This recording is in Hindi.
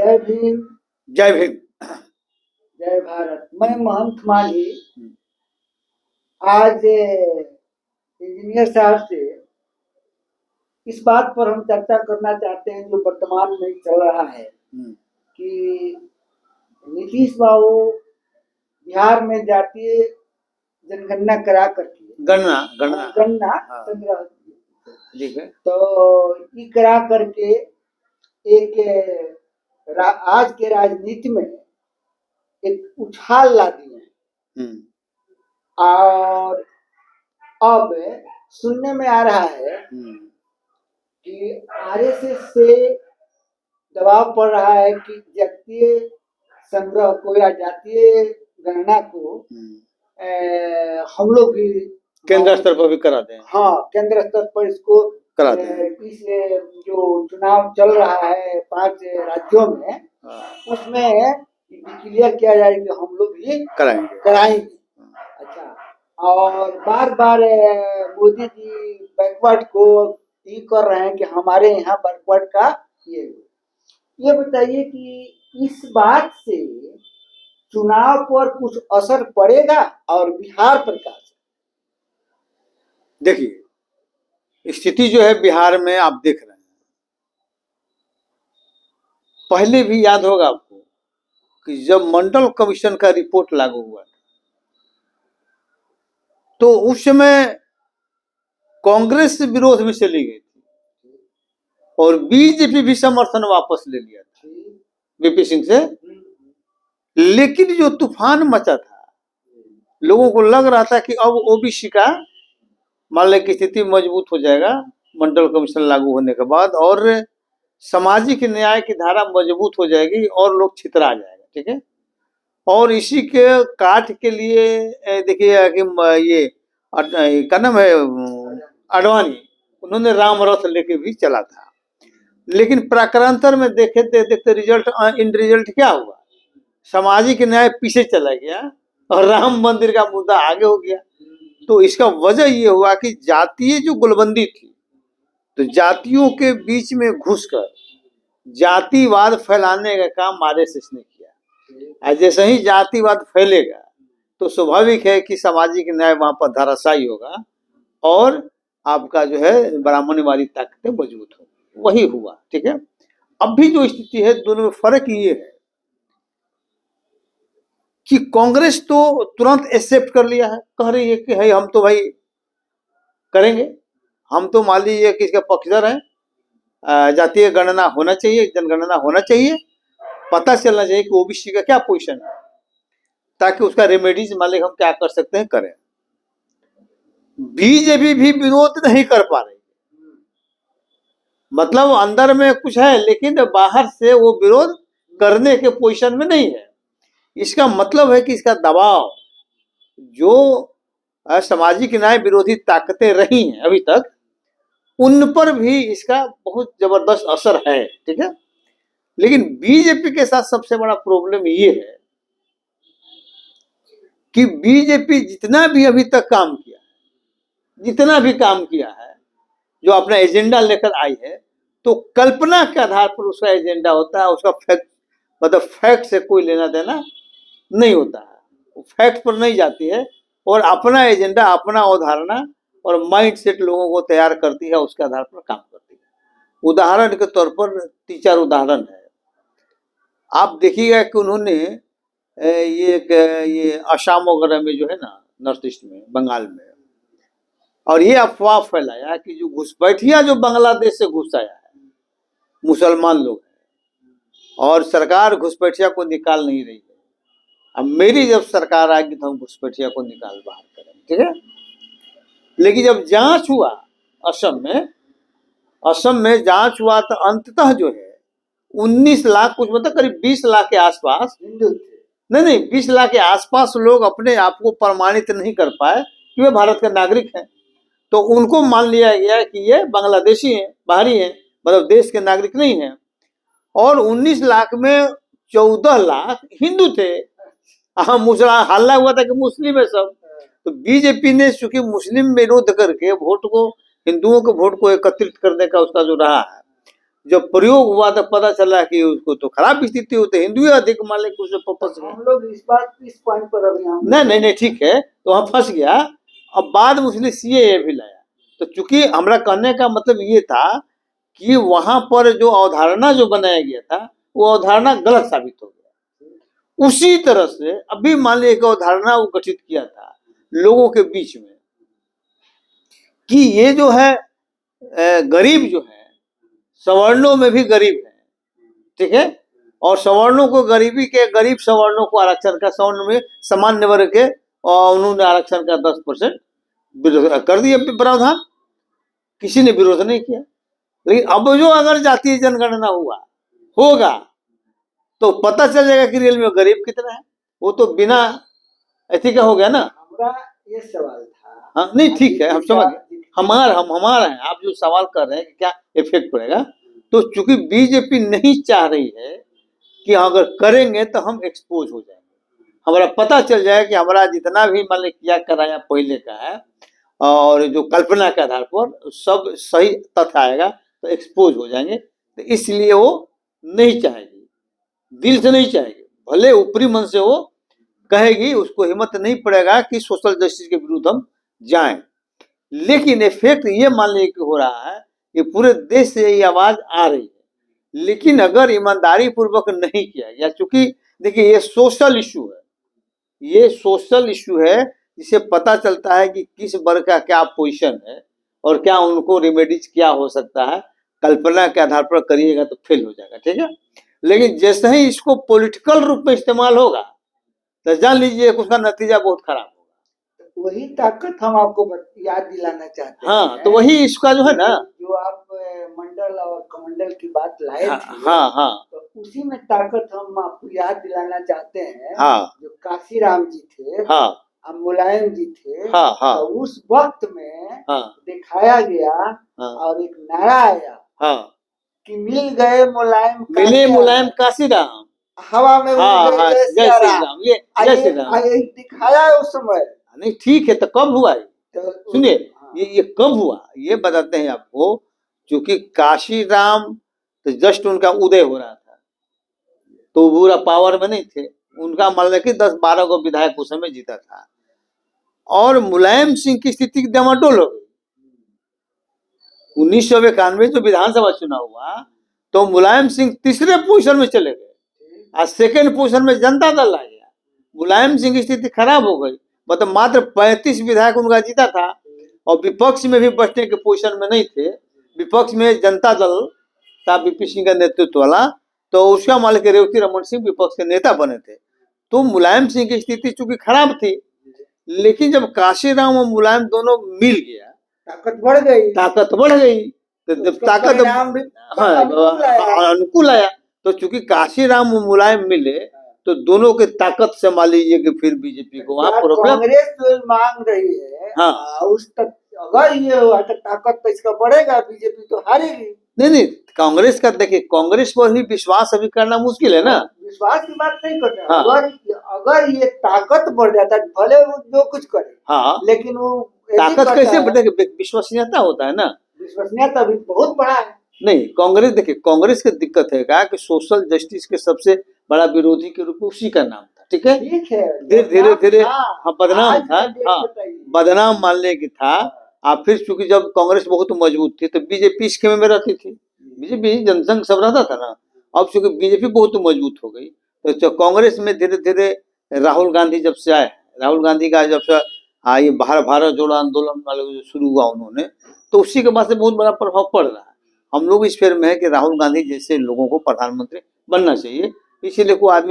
जय भीम। जय भीम। जय भारत। मैं महंत माली आज इंजीनियर साहब से इस बात पर हम चर्चा करना चाहते हैं जो वर्तमान में चल रहा है कि नीतीश बाबू बिहार में जातीय जनगणना करा करके गणना संग्रह ठीक है, तो ये करा करके एक आज के राजनीति में एक उछाल ला दिए हैं। और अब सुनने में आ रहा है कि आरएसएस से दबाव पड़ रहा है कि जातीय संग्रह को या जातीय गणना को हम लोग भी केंद्र स्तर पर भी करा दें। हाँ, केंद्र स्तर पर इसको करा दें। इस जो चुनाव चल रहा है 5 राज्यों में, उसमें क्लियर किया जाए कि हम लोग भी कराएंगे। अच्छा, और बार बार मोदी जी बैकवर्ड को ये कर रहे हैं कि हमारे यहाँ बैकवर्ड का ये बताइए कि इस बात से चुनाव पर कुछ असर पड़ेगा और बिहार पर क्या? देखिए, स्थिति जो है बिहार में आप देख रहे हैं, पहले भी याद होगा आपको कि जब मंडल कमीशन का रिपोर्ट लागू हुआ तो उस समय कांग्रेस विरोध में चली गई थी और बीजेपी भी समर्थन वापस ले लिया था वीपी सिंह से। लेकिन जो तूफान मचा था, लोगों को लग रहा था कि अब ओबीसी का मान लें की स्थिति मजबूत हो जाएगा मंडल कमीशन लागू होने के बाद, और सामाजिक न्याय की धारा मजबूत हो जाएगी और लोग छितरा जाएगा। ठीक है, और इसी के काट के लिए देखिए कि ये क्या नाम है अडवाणी, उन्होंने राम रथ लेके भी चला था। लेकिन प्रकारांतर में देखते रिजल्ट क्या हुआ, सामाजिक न्याय पीछे चला गया और राम मंदिर का मुद्दा आगे हो गया। तो इसका वजह ये हुआ कि जातीय जो गुलबंदी थी, तो जातियों के बीच में घुसकर जातिवाद फैलाने का काम आरएसएस ने किया। जैसे ही जातिवाद फैलेगा तो स्वाभाविक है कि सामाजिक न्याय वहां पर धराशायी होगा और आपका जो है ब्राह्मणवादी ताकतें मजबूत हो। वही हुआ। ठीक है, अब भी जो स्थिति है दोनों में फर्क ये है कि कांग्रेस तो तुरंत एक्सेप्ट कर लिया है, कह रही है कि है हम तो भाई करेंगे, हम तो मान लीजिए कि इसके पक्षधर हैं, जातीय गणना होना चाहिए, जनगणना होना चाहिए, पता चलना चाहिए कि ओबीसी का क्या पोजीशन है, ताकि उसका रेमेडीज मान लीजिए हम क्या कर सकते हैं करें। बीजेपी भी विरोध नहीं कर पा रही, मतलब अंदर में कुछ है लेकिन बाहर से वो विरोध करने के पोजीशन में नहीं है। इसका मतलब है कि इसका दबाव जो सामाजिक न्याय विरोधी ताकतें रही हैं अभी तक, उन पर भी इसका बहुत जबरदस्त असर है। ठीक है, लेकिन बीजेपी के साथ सबसे बड़ा प्रॉब्लम ये है कि बीजेपी जितना भी अभी तक काम किया है, जितना भी काम किया है, जो अपना एजेंडा लेकर आई है, तो कल्पना के आधार पर उसका एजेंडा होता है, उसका फैक्ट मतलब फैक्ट से कोई लेना देना नहीं होता है, वो फैक्ट पर नहीं जाती है और अपना एजेंडा, अपना अवधारणा और माइंड सेट लोगों को तैयार करती है, उसके आधार पर काम करती है। उदाहरण के तौर पर 3-4 उदाहरण है, आप देखिएगा कि उन्होंने ये असम वगैरह में जो है ना, नॉर्थ ईस्ट में, बंगाल में, और ये अफवाह फैलाया कि जो घुसपैठिया जो बांग्लादेश से घुस आया है मुसलमान लोग हैं और सरकार घुसपैठिया को निकाल नहीं रही है। अब मेरी जब सरकार आएगी तो हम घुसपैठिया को निकाल बाहर करेंगे। ठीक है, लेकिन जब जांच हुआ असम में जांच हुआ तो अंततः जो है 19 लाख कुछ मतलब करीब 20 लाख के आसपास, नहीं 20 लाख के आसपास लोग अपने आप को प्रमाणित नहीं कर पाए कि वे भारत के नागरिक हैं, तो उनको मान लिया गया कि ये बांग्लादेशी हैं, बाहरी हैं, मतलब देश के नागरिक नहीं हैं। और 19 लाख में 14 लाख हिंदू थे। मुसलमान हल्ला हुआ था कि मुस्लिम है सब, तो बीजेपी ने चूंकि मुस्लिम विरोध करके वोट को, हिंदुओं के वोट को एकत्रित करने का उसका जो रहा है, जब प्रयोग हुआ तो पता चला कि उसको तो खराब स्थिति होती है, हिंदू अधिक मान लें उसे पर्पस हम लोग इस पॉइंट पर अभी हम नहीं ठीक है, तो वहां फंस गया। अब बाद में उसने सीएए भी लाया। तो चूंकि हमारा कहने का मतलब ये था कि वहां पर जो अवधारणा जो बनाया गया था वो अवधारणा गलत साबित हो गया। उसी तरह से अभी मान लीजिए एक अवधारणा वो गठित किया था लोगों के बीच में कि ये जो है गरीब जो है सवर्णों में भी गरीब है, ठीक है, और सवर्णों को गरीबी के गरीब सवर्णों को आरक्षण का सवर्ण में सामान्य वर्ग के और उन्होंने आरक्षण का 10% कर दिया प्रावधान, किसी ने विरोध नहीं किया। लेकिन अब जो अगर जातीय जनगणना होगा तो पता चल जाएगा कि रियल में गरीब कितना है। वो तो बिना ऐसी का हो गया ना। हमारा ये सवाल था। हाँ नहीं ठीक है, हम समझ गए, हमारा है। आप जो सवाल कर रहे हैं कि क्या इफेक्ट पड़ेगा, तो चूंकि बीजेपी नहीं चाह रही है कि अगर करेंगे तो हम एक्सपोज हो जाएंगे, हमारा पता चल जाए कि हमारा जितना भी मान लीजिए किया कराया पहले का है और जो कल्पना के आधार पर सब सही तथ्य आएगा तो एक्सपोज हो जाएंगे। तो इसलिए वो नहीं चाहेगी, दिल से नहीं चाहेगी, भले ऊपरी मन से वो कहेगी, उसको हिम्मत नहीं पड़ेगा कि सोशल जस्टिस के विरुद्ध हम जाएं। लेकिन इफेक्ट ये मान लीजिए कि हो रहा है कि पूरे देश से ये आवाज आ रही है। लेकिन अगर ईमानदारी पूर्वक नहीं किया गया, चूंकि देखिए ये सोशल इशू है, ये सोशल इशू है, जिससे पता चलता है कि किस वर्ग का क्या पोजीशन है और क्या उनको रिमेडीज क्या हो सकता है। कल्पना के आधार पर करिएगा तो फेल हो जाएगा, ठीक है। लेकिन जैसे ही इसको पॉलिटिकल रूप में इस्तेमाल होगा तो जान लीजिए उसका नतीजा बहुत खराब होगा। वही ताकत हम आपको याद दिलाना चाहते हैं। हाँ, तो वही इसका जो है ना, जो आप मंडल और कमंडल की बात लाए थे, हाँ, तो उसी में ताकत हम आपको याद दिलाना चाहते हैं। हाँ, जो काशीराम जी थे, हाँ, मुलायम जी थे, हाँ, हाँ, तो उस वक्त में हाँ, दिखाया गया, हाँ, और एक नारा आया, हाँ, कि मिल गए मुलायम, मिले मुलायम काशीराम, हवा में हाँ, हाँ, जय श्री राम, ये जय श्री राम दिखाया है उस समय। नहीं ठीक है, तो कब हुआ ये? तो सुनिए, ये कब हुआ ये बताते हैं आपको। क्योंकि काशीराम तो जस्ट उनका उदय हो रहा था, तो पूरा पावर में नहीं थे। उनका मान लें कि 10-12 को विधायक उस समय जीता था, और मुलायम सिंह की स्थिति डामाडोल हो गई। 1991 जो विधानसभा चुनाव हुआ तो मुलायम सिंह तीसरे पोजीशन में चले गए और सेकेंड पोजीशन में जनता दल आ गया। मुलायम सिंह की स्थिति खराब हो गई, मतलब मात्र 35 विधायक उनका जीता था और विपक्ष में भी बचने के पोजीशन में नहीं थे। विपक्ष में जनता दल था बीपी सिंह का नेतृत्व वाला, तो उसका मालिक रेवती रमन सिंह विपक्ष के नेता बने थे। तो मुलायम सिंह की स्थिति चूंकि खराब थी, लेकिन जब काशीराम और मुलायम दोनों मिल गया ताकत बढ़ गई, तो जब ताकत अनुकूल आया, तो चूंकि काशीराम और मुलायम मिले तो दोनों के ताकत से मान लीजिए कि फिर बीजेपी को वहां कांग्रेस जो मांग रही है, हाँ, उस तक अगर ये हुआ तो ताकत तो इसका बढ़ेगा, बीजेपी तो हारेगी। नहीं कांग्रेस का देखिए, कांग्रेस पर ही विश्वास अभी करना मुश्किल है ना। विश्वास की बात नहीं कर रहे, अगर ये ताकत बढ़ जाता है, भले वो जो कुछ करे, हाँ, लेकिन वो ताकत कैसे बढ़ेगी? विश्वसनीयता होता है ना, विश्वसनीयता भी बहुत बड़ा है। नहीं कांग्रेस देखिए, कांग्रेस की दिक्कत है कि सोशल जस्टिस के सबसे बड़ा विरोधी के रूप में उसी का नाम था, ठीक है, धीरे हाँ बदनाम था, हाँ बदनाम मानने की था। आप फिर चूंकि जब कांग्रेस बहुत मजबूत थी तो बीजेपी इस खेमे में रहती थी, बीजेपी जनसंघ सब रहता था ना। अब चूंकि बीजेपी बहुत मजबूत हो गई तो कांग्रेस में धीरे धीरे राहुल गांधी जब से आए, राहुल गांधी का जब से ये भारत जोड़ो आंदोलन वाले शुरू हुआ उन्होंने, तो उसी के बाद से बहुत बड़ा प्रभाव पड़ रहा है। हम लोग इस फेर में है कि राहुल गांधी जैसे लोगों को प्रधानमंत्री बनना चाहिए, इसीलिए कोई आदमी